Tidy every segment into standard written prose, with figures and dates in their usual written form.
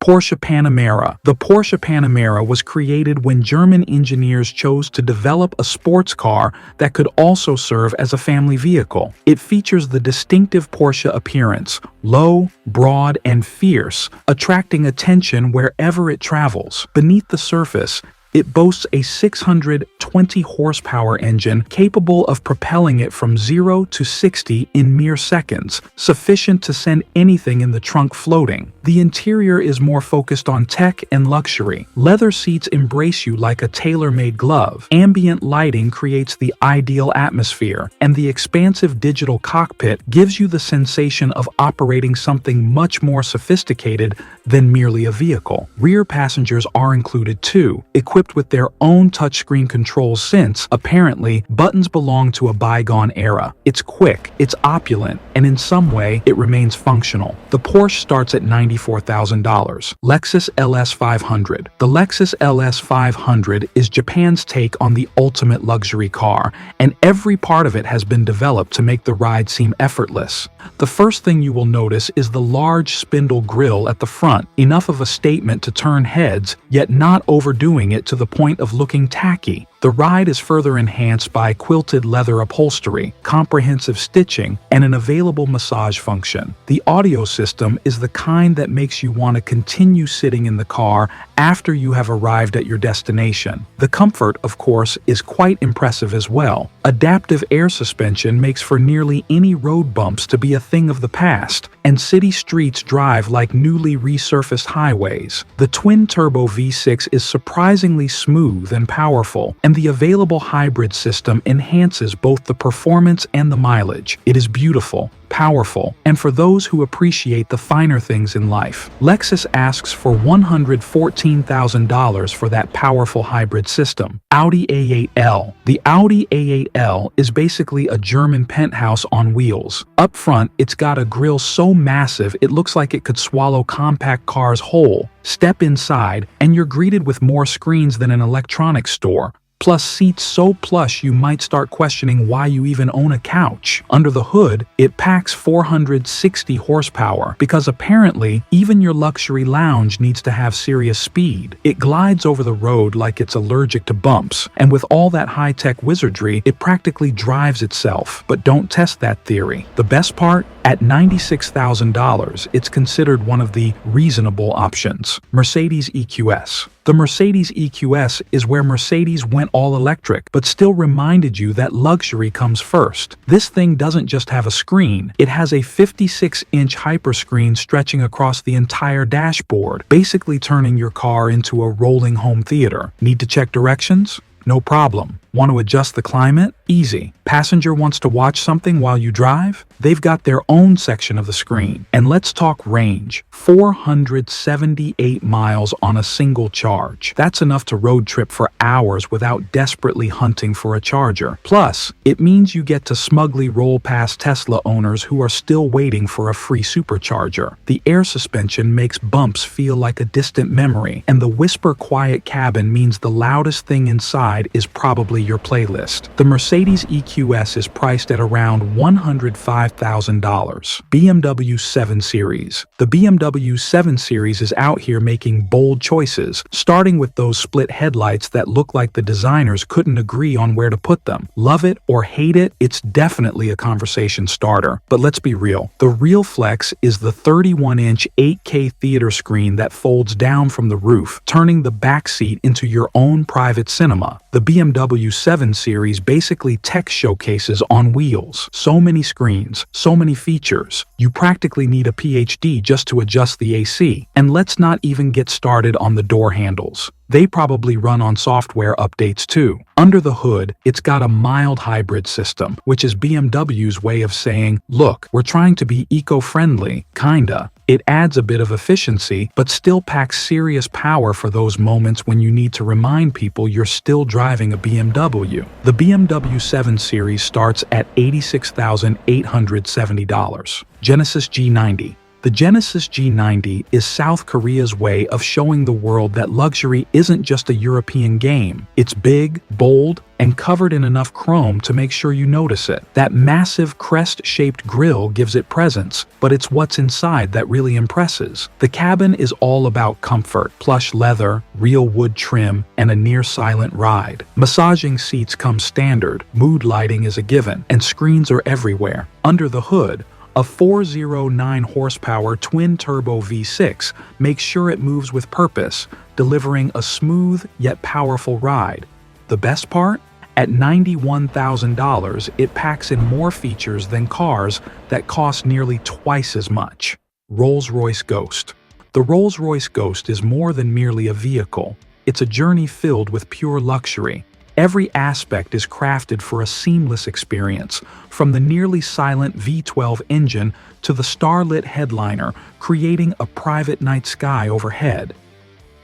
Porsche Panamera. The Porsche Panamera was created when German engineers chose to develop a sports car that could also serve as a family vehicle. It features the distinctive Porsche appearance, low, broad, and fierce, attracting attention wherever it travels. Beneath the surface, it boasts a 620 horsepower engine capable of propelling it from 0 to 60 in mere seconds, sufficient to send anything in the trunk floating. The interior is more focused on tech and luxury. Leather seats embrace you like a tailor-made glove. Ambient lighting creates the ideal atmosphere, and the expansive digital cockpit gives you the sensation of operating something much more sophisticated than merely a vehicle. Rear passengers are included too, equipped with their own touchscreen controls since, apparently, buttons belong to a bygone era. It's quick, it's opulent, and in some way, it remains functional. The Porsche starts at $94,000. Lexus LS 500. The Lexus LS 500 is Japan's take on the ultimate luxury car, and every part of it has been developed to make the ride seem effortless. The first thing you will notice is the large spindle grille at the front, enough of a statement to turn heads, yet not overdoing it to the point of looking tacky. The ride is further enhanced by quilted leather upholstery, comprehensive stitching, and an available massage function. The audio system is the kind that makes you want to continue sitting in the car after you have arrived at your destination. The comfort, of course, is quite impressive as well. Adaptive air suspension makes for nearly any road bumps to be a thing of the past, and city streets drive like newly resurfaced highways. The twin-turbo V6 is surprisingly smooth and powerful, and the available hybrid system enhances both the performance and the mileage. It is beautiful, powerful, and for those who appreciate the finer things in life. Lexus asks for $114,000 for that powerful hybrid system. Audi A8L. The Audi A8L is basically a German penthouse on wheels. Up front, it's got a grille so massive it looks like it could swallow compact cars whole. Step inside, and you're greeted with more screens than an electronics store. Plus seats so plush you might start questioning why you even own a couch. Under the hood, it packs 460 horsepower because apparently even your luxury lounge needs to have serious speed. It glides over the road like it's allergic to bumps, and with all that high-tech wizardry, it practically drives itself. But don't test that theory. The best part? At $96,000, it's considered one of the reasonable options. Mercedes EQS. The Mercedes EQS is where Mercedes went all electric, but still reminded you that luxury comes first. This thing doesn't just have a screen, it has a 56-inch hyperscreen stretching across the entire dashboard, basically turning your car into a rolling home theater. Need to check directions? No problem. Want to adjust the climate? Easy. Passenger wants to watch something while you drive? They've got their own section of the screen. And let's talk range. 478 miles on a single charge. That's enough to road trip for hours without desperately hunting for a charger. Plus, it means you get to smugly roll past Tesla owners who are still waiting for a free supercharger. The air suspension makes bumps feel like a distant memory, and the whisper-quiet cabin means the loudest thing inside is probably your playlist. The Mercedes EQS is priced at around $105,000. BMW 7 Series. The BMW 7 Series is out here making bold choices, starting with those split headlights that look like the designers couldn't agree on where to put them. Love it or hate it, it's definitely a conversation starter. But let's be real. The real flex is the 31-inch 8K theater screen that folds down from the roof, turning the back seat into your own private cinema. The BMW 7 Series basically tech showcases on wheels. So many screens, so many features. You practically need a PhD just to adjust the AC. And let's not even get started on the door handles. They probably run on software updates too. Under the hood, it's got a mild hybrid system, which is BMW's way of saying, look, we're trying to be eco-friendly, kinda. It adds a bit of efficiency, but still packs serious power for those moments when you need to remind people you're still driving a BMW. The BMW 7 Series starts at $86,870. Genesis G90. The Genesis G90 is South Korea's way of showing the world that luxury isn't just a European game. It's big, bold, and covered in enough chrome to make sure you notice it. That massive crest-shaped grille gives it presence, but it's what's inside that really impresses. The cabin is all about comfort: plush leather, real wood trim, and a near-silent ride. Massaging seats come standard, mood lighting is a given, and screens are everywhere. Under the hood, a 409 horsepower twin-turbo V6 makes sure it moves with purpose, delivering a smooth yet powerful ride. The best part? At $91,000, it packs in more features than cars that cost nearly twice as much. Rolls-Royce Ghost. The Rolls-Royce Ghost is more than merely a vehicle. It's a journey filled with pure luxury. Every aspect is crafted for a seamless experience, from the nearly silent V12 engine to the starlit headliner, creating a private night sky overhead.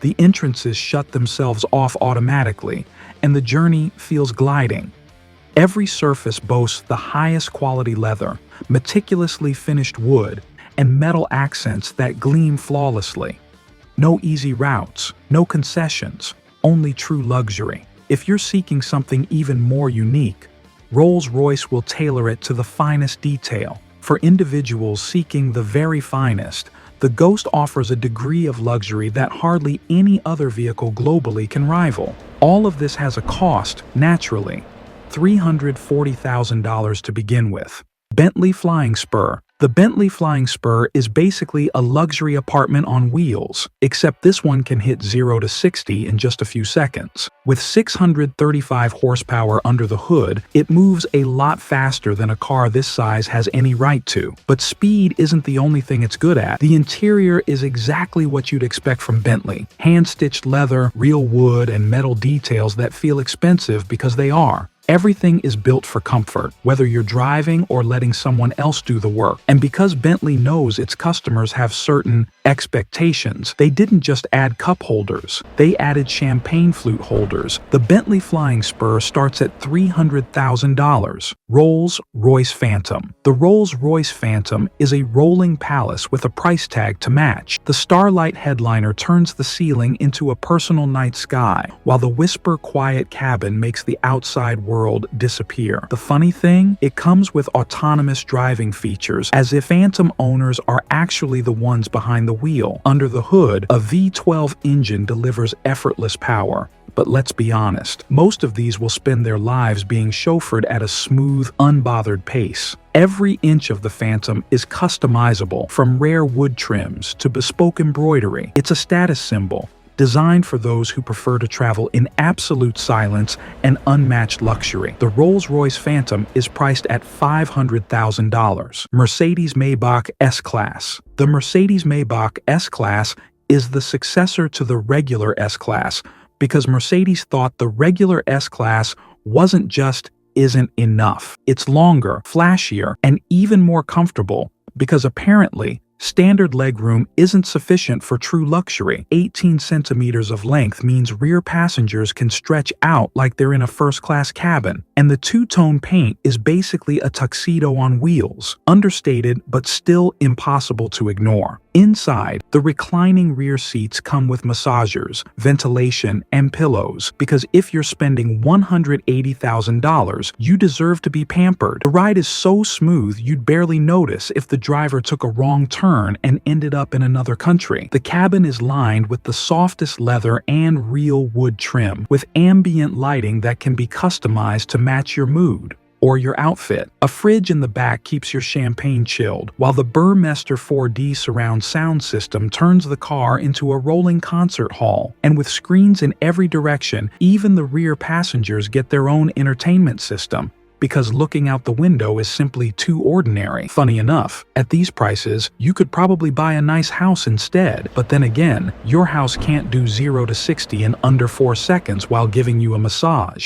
The entrances shut themselves off automatically, and the journey feels gliding. Every surface boasts the highest quality leather, meticulously finished wood, and metal accents that gleam flawlessly. No easy routes, no concessions, only true luxury. If you're seeking something even more unique, Rolls-Royce will tailor it to the finest detail. For individuals seeking the very finest, the Ghost offers a degree of luxury that hardly any other vehicle globally can rival. All of this has a cost, naturally. $340,000 to begin with. Bentley Flying Spur. The Bentley Flying Spur is basically a luxury apartment on wheels, except this one can hit 0 to 60 in just a few seconds. With 635 horsepower under the hood, it moves a lot faster than a car this size has any right to. But speed isn't the only thing it's good at. The interior is exactly what you'd expect from Bentley. Hand-stitched leather, real wood, and metal details that feel expensive because they are. Everything is built for comfort, whether you're driving or letting someone else do the work. And because Bentley knows its customers have certain expectations, they didn't just add cup holders, they added champagne flute holders. The Bentley Flying Spur starts at $300,000. Rolls-Royce Phantom. The Rolls-Royce Phantom is a rolling palace with a price tag to match. The starlight headliner turns the ceiling into a personal night sky, while the whisper-quiet cabin makes the outside world disappear. The funny thing? It comes with autonomous driving features, as if Phantom owners are actually the ones behind the wheel. Under the hood, a V12 engine delivers effortless power. But let's be honest, most of these will spend their lives being chauffeured at a smooth, unbothered pace. Every inch of the Phantom is customizable, from rare wood trims to bespoke embroidery. It's a status symbol, designed for those who prefer to travel in absolute silence and unmatched luxury. The Rolls-Royce Phantom is priced at $500,000. Mercedes-Maybach S-Class. The Mercedes-Maybach S-Class is the successor to the regular S-Class, because Mercedes thought the regular S-Class isn't enough. It's longer, flashier, and even more comfortable, because apparently, standard legroom isn't sufficient for true luxury. 18 centimeters of length means rear passengers can stretch out like they're in a first-class cabin. And the two-tone paint is basically a tuxedo on wheels, understated but still impossible to ignore. Inside, the reclining rear seats come with massagers, ventilation, and pillows, because if you're spending $180,000, you deserve to be pampered. The ride is so smooth you'd barely notice if the driver took a wrong turn and ended up in another country. The cabin is lined with the softest leather and real wood trim, with ambient lighting that can be customized to match your mood or your outfit. A fridge in the back keeps your champagne chilled, while the Burmester 4D surround sound system turns the car into a rolling concert hall. And with screens in every direction, even the rear passengers get their own entertainment system, because looking out the window is simply too ordinary. Funny enough, at these prices, you could probably buy a nice house instead. But then again, your house can't do 0 to 60 in under 4 seconds while giving you a massage.